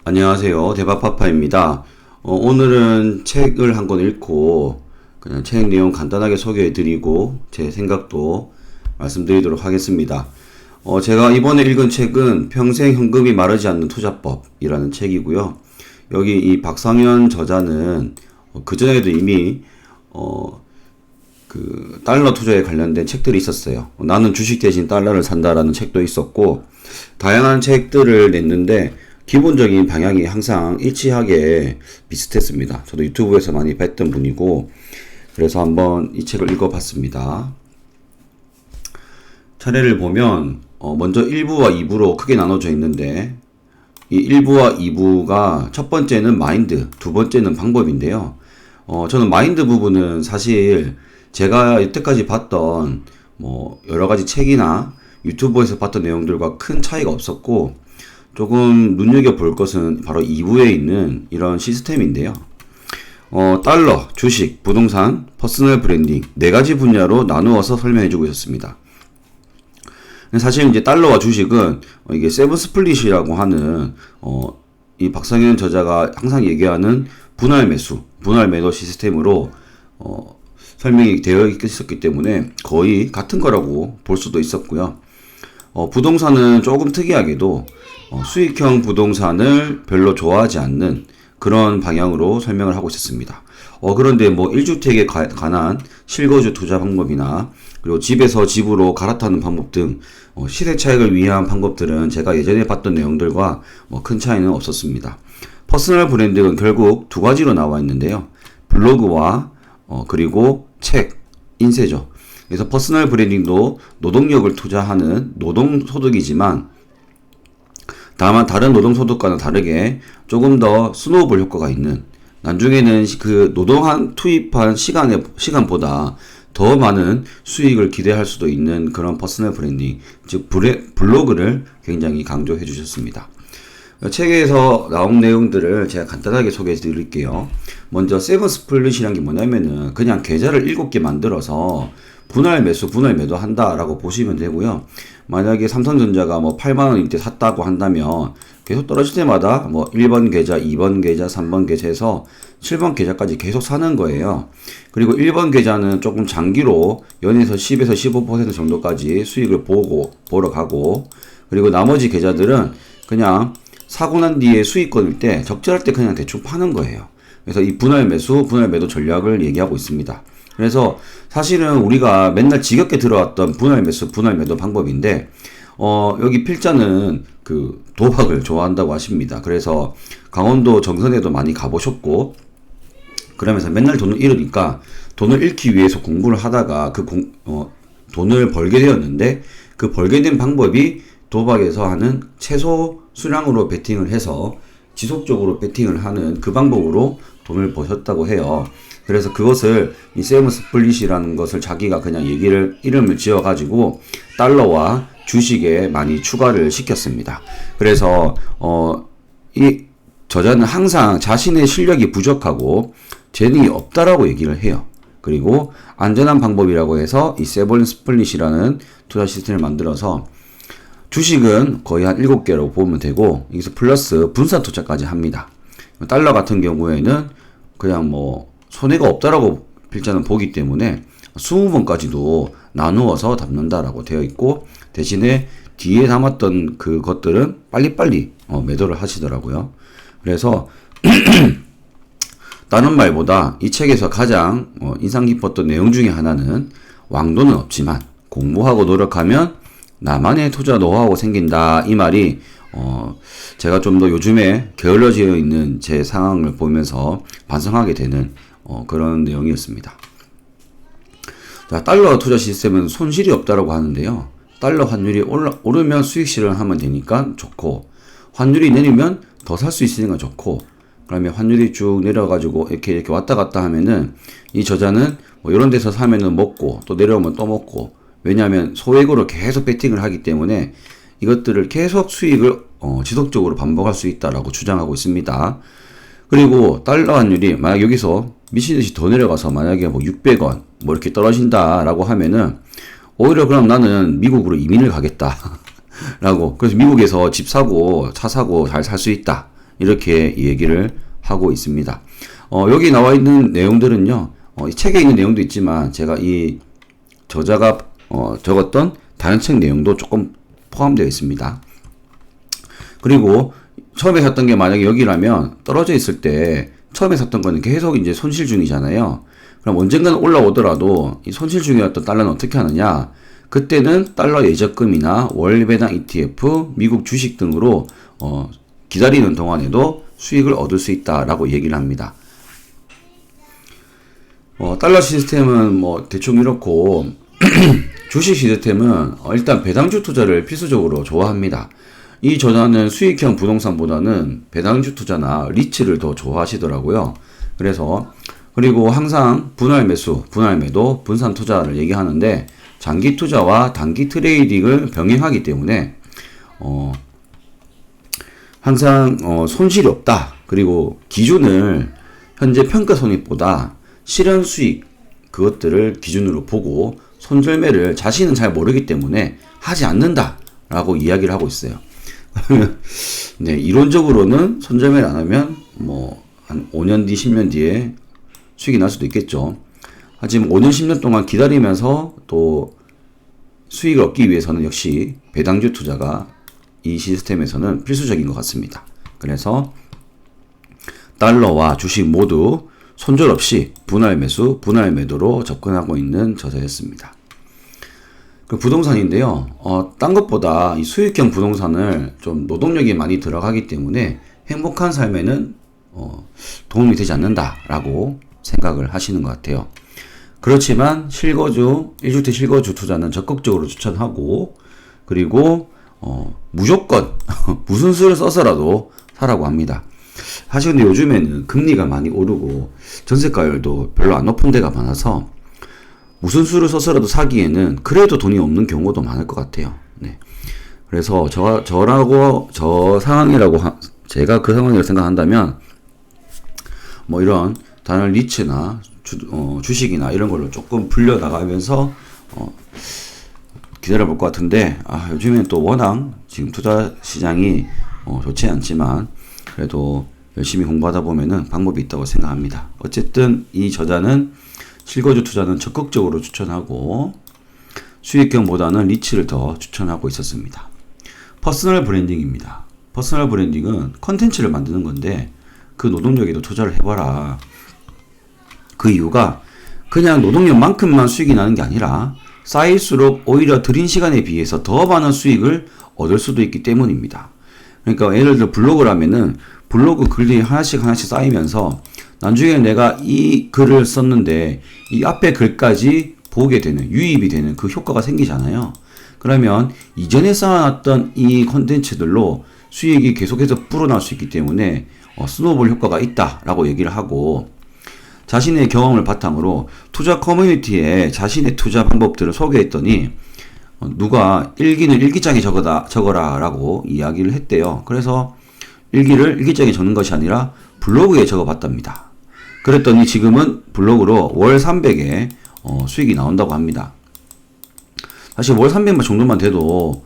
안녕하세요. 대박파파입니다. 오늘은 책을 한 권 읽고 그냥 책 내용 간단하게 소개해드리고 제 생각도 말씀드리도록 하겠습니다. 제가 이번에 읽은 책은 평생 현금이 마르지 않는 투자법이라는 책이고요. 여기 이 박상현 저자는 그전에도 이미 그 달러 투자에 관련된 책들이 있었어요. 나는 주식 대신 달러를 산다라는 책도 있었고 다양한 책들을 냈는데 기본적인 방향이 항상 일치하게 비슷했습니다. 저도 유튜브에서 많이 뵀던 분이고 그래서 한번 이 책을 읽어봤습니다. 차례를 보면 먼저 1부와 2부로 크게 나눠져 있는데 이 1부와 2부가 첫 번째는 마인드, 두 번째는 방법인데요. 저는 마인드 부분은 사실 제가 여태까지 봤던 뭐 여러 가지 책이나 유튜브에서 봤던 내용들과 큰 차이가 없었고 조금 눈여겨볼 것은 바로 2부에 있는 이런 시스템인데요. 달러, 주식, 부동산, 퍼스널 브랜딩 네 가지 분야로 나누어서 설명해주고 있었습니다. 사실 이제 달러와 주식은 이게 세븐 스플릿이라고 하는 이 박상현 저자가 항상 얘기하는 분할 매수, 분할 매도 시스템으로 설명이 되어 있었기 때문에 거의 같은 거라고 볼 수도 있었고요. 부동산은 조금 특이하게도 수익형 부동산을 별로 좋아하지 않는 그런 방향으로 설명을 하고 있었습니다. 그런데 뭐 1주택에 관한 실거주 투자 방법이나 그리고 집에서 집으로 갈아타는 방법 등 시세 차익을 위한 방법들은 제가 예전에 봤던 내용들과 뭐 큰 차이는 없었습니다. 퍼스널 브랜딩은 결국 두 가지로 나와 있는데요. 블로그와 그리고 책, 인쇄죠. 그래서 퍼스널 브랜딩도 노동력을 투자하는 노동소득이지만 다만 다른 노동소득과는 다르게 조금 더 스노우볼 효과가 있는 나중에는 그 투입한 시간보다 더 많은 수익을 기대할 수도 있는 그런 퍼스널 브랜딩, 즉 블로그를 굉장히 강조해 주셨습니다. 책에서 나온 내용들을 제가 간단하게 소개해 드릴게요. 먼저 세븐 스플릿이란 게 뭐냐면은 그냥 계좌를 7개 만들어서 분할 매수, 분할 매도 한다라고 보시면 되고요. 만약에 삼성전자가 뭐 8만원 이때 샀다고 한다면 계속 떨어질 때마다 뭐 1번 계좌, 2번 계좌, 3번 계좌 해서 7번 계좌까지 계속 사는 거예요. 그리고 1번 계좌는 조금 장기로 연에서 10에서 15% 정도까지 수익을 보러 가고 그리고 나머지 계좌들은 그냥 사고 난 뒤에 수익권일 때 적절할 때 그냥 대충 파는 거예요. 그래서 이 분할 매수, 분할 매도 전략을 얘기하고 있습니다. 그래서 사실은 우리가 맨날 지겹게 들어왔던 분할 매수, 분할 매도 방법인데 여기 필자는 그 도박을 좋아한다고 하십니다. 그래서 강원도 정선에도 많이 가보셨고 그러면서 맨날 돈을 잃으니까 돈을 잃기 위해서 공부를 하다가 돈을 벌게 되었는데 그 벌게 된 방법이 도박에서 하는 최소 수량으로 베팅을 해서 지속적으로 베팅을 하는 그 방법으로 돈을 버셨다고 해요. 그래서 그것을 이 세븐 스플릿이라는 것을 자기가 그냥 이름을 지어가지고 달러와 주식에 많이 추가를 시켰습니다. 그래서 이 저자는 항상 자신의 실력이 부족하고 재능이 없다라고 얘기를 해요. 그리고 안전한 방법이라고 해서 이 세븐 스플릿이라는 투자 시스템을 만들어서 주식은 거의 한 7개라고 보면 되고 여기서 플러스 분산 투자까지 합니다. 달러 같은 경우에는 그냥 뭐 손해가 없다라고 필자는 보기 때문에 20번까지도 나누어서 담는다라고 되어 있고 대신에 뒤에 담았던 그것들은 빨리빨리 매도를 하시더라고요. 그래서 다른 말보다 이 책에서 가장 인상 깊었던 내용 중에 하나는 왕도는 없지만 공부하고 노력하면 나만의 투자 노하우가 생긴다. 이 말이 제가 좀 더 요즘에 게을러져 있는 제 상황을 보면서 반성하게 되는 그런 내용이었습니다. 자, 달러 투자 시스템은 손실이 없다라고 하는데요. 달러 환율이 오르면 수익 실현하면 되니까 좋고 환율이 내리면 더 살 수 있으니까 좋고 그러면 환율이 쭉 내려가지고 이렇게 왔다 갔다 하면은 이 저자는 뭐 이런 데서 사면은 먹고 또 내려오면 또 먹고 왜냐하면 소액으로 계속 베팅을 하기 때문에 이것들을 계속 수익을 지속적으로 반복할 수 있다라고 주장하고 있습니다. 그리고 달러 환율이 만약 여기서 미친듯이 더 내려가서 만약에 뭐 600원 뭐 이렇게 떨어진다라고 하면은 오히려 그럼 나는 미국으로 이민을 가겠다 라고 그래서 미국에서 집 사고 차 사고 잘 살 수 있다 이렇게 얘기를 하고 있습니다. 여기 나와 있는 내용들은요, 이 책에 있는 내용도 있지만 제가 이 저자가 적었던 다른 책 내용도 조금 포함되어 있습니다. 그리고 처음에 샀던 게 만약에 여기라면 떨어져 있을 때 처음에 샀던 거는 계속 이제 손실 중이잖아요. 그럼 언젠가는 올라오더라도 이 손실 중이었던 달러는 어떻게 하느냐? 그때는 달러 예적금이나 월 배당 ETF, 미국 주식 등으로 기다리는 동안에도 수익을 얻을 수 있다라고 얘기를 합니다. 달러 시스템은 뭐 대충 이렇고 주식 시스템은 일단 배당주 투자를 필수적으로 좋아합니다. 이 저자는 수익형 부동산보다는 배당주 투자나 리츠를 더 좋아하시더라고요. 그리고 항상 분할 매수, 분할 매도, 분산 투자를 얘기하는데 장기 투자와 단기 트레이딩을 병행하기 때문에 항상 손실이 없다. 그리고 기준을 현재 평가 손익보다 실현 수익 그것들을 기준으로 보고 손절매를 자신은 잘 모르기 때문에 하지 않는다라고 이야기를 하고 있어요. 네, 이론적으로는 손절매를 안 하면 뭐 한 5년 뒤, 10년 뒤에 수익이 날 수도 있겠죠. 하지만 5년, 10년 동안 기다리면서 또 수익을 얻기 위해서는 역시 배당주 투자가 이 시스템에서는 필수적인 것 같습니다. 그래서 달러와 주식 모두 손절 없이 분할 매수, 분할 매도로 접근하고 있는 저자였습니다. 그 부동산인데요. 딴 것보다 이 수익형 부동산을 좀 노동력이 많이 들어가기 때문에 행복한 삶에는 도움이 되지 않는다라고 생각을 하시는 것 같아요. 그렇지만 실거주, 1주택 실거주 투자는 적극적으로 추천하고 그리고 무조건 무슨 수를 써서라도 사라고 합니다. 사실 근데 요즘에는 금리가 많이 오르고 전세가율도 별로 안 높은 데가 많아서 무슨 수를 써서라도 사기에는 그래도 돈이 없는 경우도 많을 것 같아요. 네. 그래서 저 상황이라고 제가 그 상황이라고 생각한다면 뭐 이런 다른 리츠나 주식이나 이런 걸로 조금 불려 나가면서 기다려볼 것 같은데 요즘엔 또 워낙 지금 투자 시장이 좋지 않지만 그래도 열심히 공부하다 보면은 방법이 있다고 생각합니다. 어쨌든 이 저자는 실거주 투자는 적극적으로 추천하고 수익형보다는 리츠를 더 추천하고 있었습니다. 퍼스널 브랜딩입니다. 퍼스널 브랜딩은 컨텐츠를 만드는 건데 그 노동력에도 투자를 해봐라. 그 이유가 그냥 노동력만큼만 수익이 나는 게 아니라 쌓일수록 오히려 들인 시간에 비해서 더 많은 수익을 얻을 수도 있기 때문입니다. 그러니까 예를 들어 블로그를 하면은 블로그 글이 하나씩 쌓이면서 나중에 내가 이 글을 썼는데 이 앞에 글까지 보게 되는, 유입이 되는 그 효과가 생기잖아요. 그러면 이전에 쌓아놨던 이 콘텐츠들로 수익이 계속해서 불어날 수 있기 때문에 스노우볼 효과가 있다라고 얘기를 하고 자신의 경험을 바탕으로 투자 커뮤니티에 자신의 투자 방법들을 소개했더니 누가 일기는 일기장에 적어라 라고 이야기를 했대요. 그래서 일기를 일기장에 적는 것이 아니라 블로그에 적어봤답니다. 그랬더니 지금은 블로그로 월 300에 수익이 나온다고 합니다. 사실 월 300만 정도만 돼도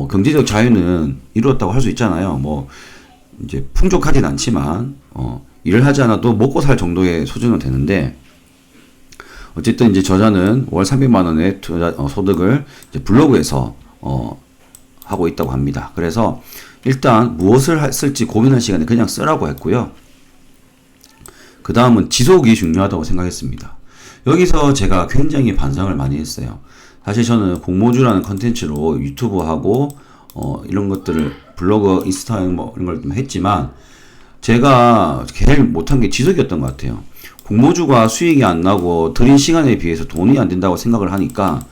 경제적 자유는 이루었다고 할 수 있잖아요. 뭐 이제 풍족하진 않지만 일을 하지 않아도 먹고 살 정도의 수준은 되는데 어쨌든 이제 저자는 월 300만 원의 투자 소득을 이제 블로그에서 하고 있다고 합니다. 그래서 일단 무엇을 쓸지 고민할 시간에 그냥 쓰라고 했고요. 그 다음은 지속이 중요하다고 생각했습니다. 여기서 제가 굉장히 반성을 많이 했어요. 사실 저는 공모주라는 컨텐츠로 유튜브하고 이런 것들을 블로그, 인스타 뭐 이런 걸 좀 했지만 제가 제일 못한 게 지속이었던 것 같아요. 공모주가 수익이 안 나고 들인 시간에 비해서 돈이 안 된다고 생각을 하니까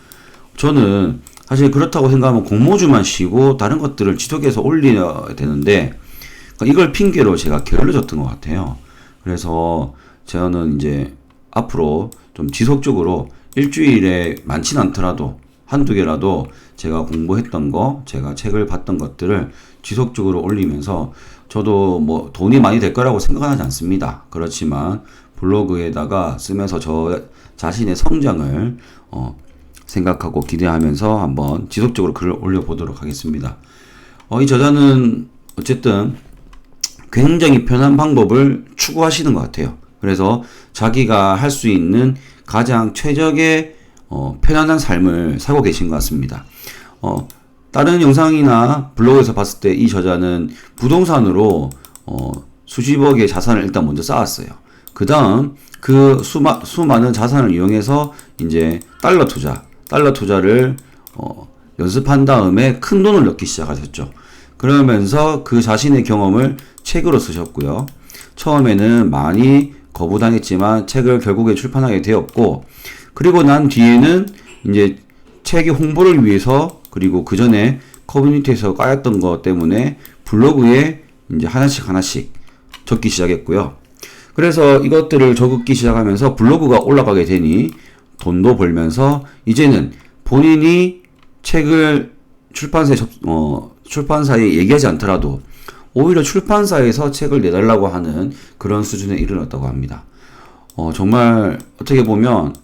저는 사실 그렇다고 생각하면 공모주만 쉬고 다른 것들을 지속해서 올려야 되는데 이걸 핑계로 제가 게을러졌던 것 같아요. 그래서 저는 이제 앞으로 좀 지속적으로 일주일에 많진 않더라도 한두 개라도 제가 공부했던 거, 제가 책을 봤던 것들을 지속적으로 올리면서 저도 뭐 돈이 많이 될 거라고 생각하지 않습니다. 그렇지만 블로그에다가 쓰면서 저 자신의 성장을 생각하고 기대하면서 한번 지속적으로 글을 올려보도록 하겠습니다. 이 저자는 어쨌든 굉장히 편한 방법을 추구하시는 것 같아요. 그래서 자기가 할 수 있는 가장 최적의 편안한 삶을 살고 계신 것 같습니다. 다른 영상이나 블로그에서 봤을 때 이 저자는 부동산으로 수십억의 자산을 일단 먼저 쌓았어요. 그 다음 그 수많은 자산을 이용해서 이제 달러 투자를 연습한 다음에 큰 돈을 넣기 시작하셨죠. 그러면서 그 자신의 경험을 책으로 쓰셨고요. 처음에는 많이 거부당했지만 책을 결국에 출판하게 되었고, 그리고 난 뒤에는 이제 책의 홍보를 위해서, 그리고 그 전에 커뮤니티에서 까였던 것 때문에 블로그에 이제 하나씩 적기 시작했고요. 그래서 이것들을 적기 시작하면서 블로그가 올라가게 되니 돈도 벌면서 이제는 본인이 책을 출판사에 얘기하지 않더라도 오히려 출판사에서 책을 내달라고 하는 그런 수준에 이르렀다고 합니다. 정말 어떻게 보면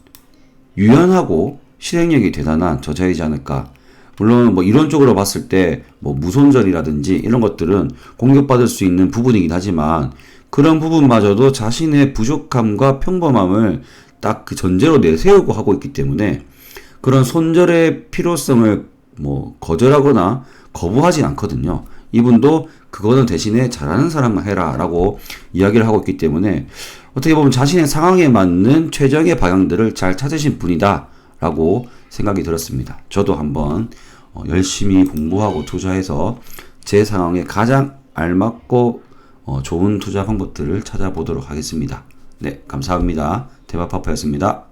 유연하고 실행력이 대단한 저자이지 않을까. 물론 뭐 이론적으로 봤을 때 뭐 무손절이라든지 이런 것들은 공격받을 수 있는 부분이긴 하지만 그런 부분마저도 자신의 부족함과 평범함을 딱 그 전제로 내세우고 하고 있기 때문에 그런 손절의 필요성을 뭐 거절하거나 거부하진 않거든요. 이분도 그거는 대신에 잘하는 사람만 해라 라고 이야기를 하고 있기 때문에 어떻게 보면 자신의 상황에 맞는 최적의 방향들을 잘 찾으신 분이다 라고 생각이 들었습니다. 저도 한번 열심히 공부하고 투자해서 제 상황에 가장 알맞고 좋은 투자 방법들을 찾아보도록 하겠습니다. 네, 감사합니다. 대박파파였습니다.